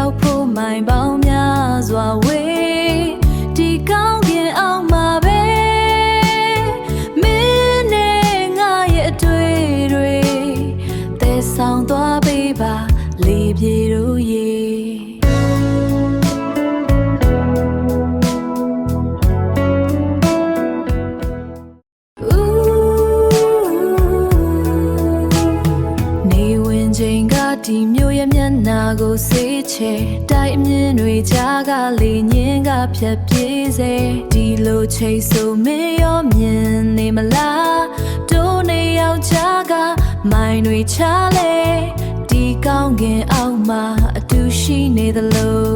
ရောက်ဖို့မိုင်ပေါင်းများစွာဝေးဒီကောင်းကင်အောက်မှာပဲမင်းနဲ့ငါရဲ့အတွေ့တွေသဲဆောင်သွားပေးပါလေပြေတို့ရေဒီမျိုးရဲ့မျက်နှာကိုစေးချေတိုက်မြင်တွေကြားကလေညင်းကဖြတ်ပြေးစေဒီလိုချိတ်ဆိုမင်းရောမြင်နေမလားတို့နေရောက်ချကမိုင်းတွေချလေဒီကောင်းကင်အောက်မှာအတူရှိနေသလို